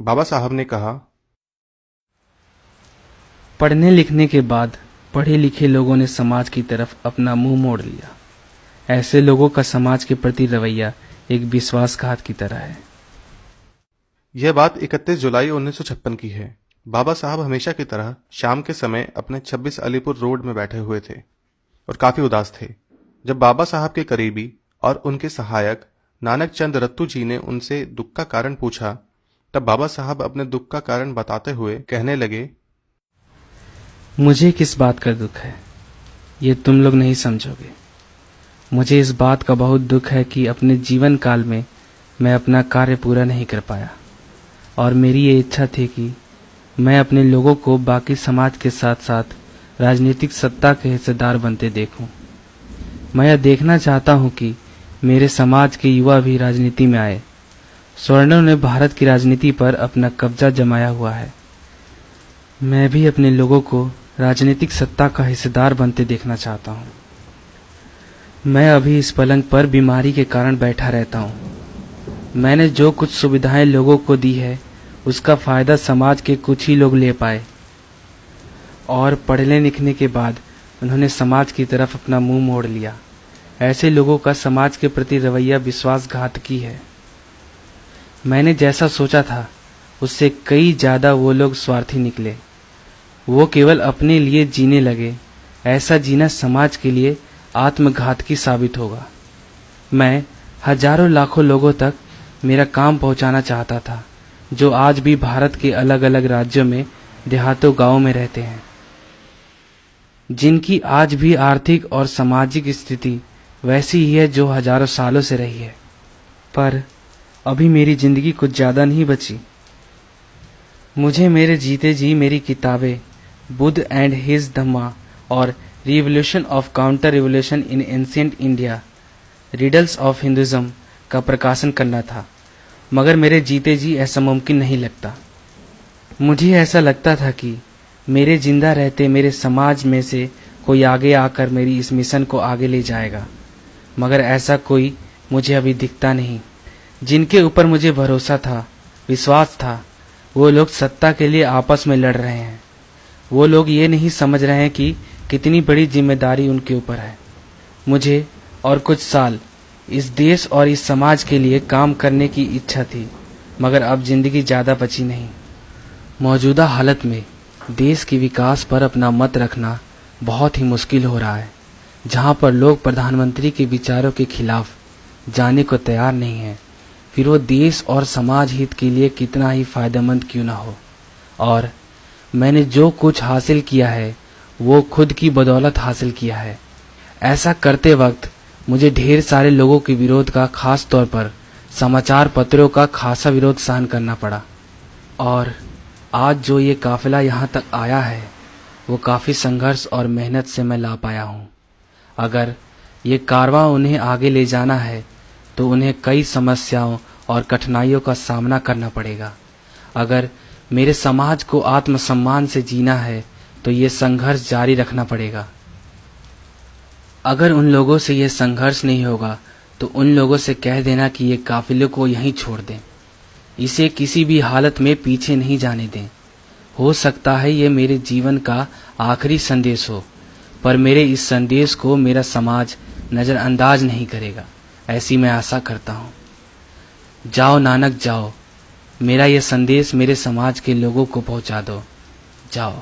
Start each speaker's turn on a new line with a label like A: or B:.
A: बाबा साहब ने कहा,
B: पढ़ने लिखने के बाद पढ़े लिखे लोगों ने समाज की तरफ अपना मुंह मोड़ लिया। ऐसे लोगों का समाज के प्रति रवैया एक विश्वासघात की तरह है।
A: यह बात 31 जुलाई 1956 की है। बाबा साहब हमेशा की तरह शाम के समय अपने 26 अलीपुर रोड में बैठे हुए थे और काफी उदास थे। जब बाबा साहब के करीबी और उनके सहायक नानक चंद रत्तू जी ने उनसे दुख का कारण पूछा, तब बाबा साहब अपने दुख का कारण बताते हुए कहने लगे,
B: मुझे किस बात का दुख है, ये तुम लोग नहीं समझोगे। मुझे इस बात का बहुत दुख है कि अपने जीवन काल में मैं अपना कार्य पूरा नहीं कर पाया और मेरी ये इच्छा थी कि मैं अपने लोगों को बाकी समाज के साथ साथ राजनीतिक सत्ता के हिस्सेदार बनते देखूं। मैं यह देखना चाहता हूं कि मेरे समाज के युवा भी राजनीति में आए। स्वर्णों ने भारत की राजनीति पर अपना कब्जा जमाया हुआ है। मैं भी अपने लोगों को राजनीतिक सत्ता का हिस्सेदार बनते देखना चाहता हूं। मैं अभी इस पलंग पर बीमारी के कारण बैठा रहता हूं। मैंने जो कुछ सुविधाएं लोगों को दी है उसका फायदा समाज के कुछ ही लोग ले पाए और पढ़ने लिखने के बाद उन्होंने समाज की तरफ अपना मुंह मोड़ लिया। ऐसे लोगों का समाज के प्रति रवैया विश्वासघातकी है। मैंने जैसा सोचा था उससे कई ज्यादा वो लोग स्वार्थी निकले। वो केवल अपने लिए जीने लगे। ऐसा जीना समाज के लिए आत्मघातकी साबित होगा। मैं हजारों लाखों लोगों तक मेरा काम पहुंचाना चाहता था जो आज भी भारत के अलग अलग राज्यों में देहातों गांवों में रहते हैं, जिनकी आज भी आर्थिक और सामाजिक स्थिति वैसी ही है जो हजारों सालों से रही है। पर अभी मेरी जिंदगी कुछ ज्यादा नहीं बची। मुझे मेरे जीते जी मेरी किताबें बुद्ध एंड हिज धम्मा और revolution of counter revolution in ancient India, riddles of Hinduism का प्रकाशन करना था, मगर मेरे जीते जी ऐसा मुमकिन नहीं लगता। मुझे ऐसा लगता था कि मेरे जिंदा रहते मेरे समाज में से कोई आगे आकर मेरी इस मिशन को आगे ले जाएगा, मगर ऐसा कोई मुझे अभी दिखता नहीं। जिनके ऊपर मुझे भरोसा था, विश्वास था, वो लोग सत्ता के लिए आपस में लड़ रहे हैं। वो लोग ये नहीं समझ रहे हैं कि कितनी बड़ी जिम्मेदारी उनके ऊपर है। मुझे और कुछ साल इस देश और इस समाज के लिए काम करने की इच्छा थी, मगर अब जिंदगी ज्यादा बची नहीं। मौजूदा हालत में देश के विकास पर अपना मत रखना बहुत ही मुश्किल हो रहा है, जहां पर लोग प्रधानमंत्री के विचारों के खिलाफ जाने को तैयार नहीं है, फिर वो देश और समाज हित के लिए कितना ही फायदेमंद क्यों ना हो। और मैंने जो कुछ हासिल किया है वो खुद की बदौलत हासिल किया है। ऐसा करते वक्त मुझे ढेर सारे लोगों के विरोध का, खास तौर पर समाचार पत्रों का खासा विरोध सहन करना पड़ा। और आज जो ये काफिला यहाँ तक आया है वो काफी संघर्ष और मेहनत से मैं ला पाया हूँ। अगर ये कारवां उन्हें आगे ले जाना है तो उन्हें कई समस्याओं और कठिनाइयों का सामना करना पड़ेगा। अगर मेरे समाज को आत्मसम्मान से जीना है तो ये संघर्ष जारी रखना पड़ेगा। अगर उन लोगों से ये संघर्ष नहीं होगा तो उन लोगों से कह देना कि ये काफिले को यहीं छोड़ दें, इसे किसी भी हालत में पीछे नहीं जाने दें। हो सकता है ये मेरे जीवन का आखिरी संदेश हो, पर मेरे इस संदेश को मेरा समाज नजरअंदाज नहीं करेगा, ऐसी मैं आशा करता हूँ। जाओ नानक जाओ, मेरा यह संदेश मेरे समाज के लोगों को पहुँचा दो। जाओ।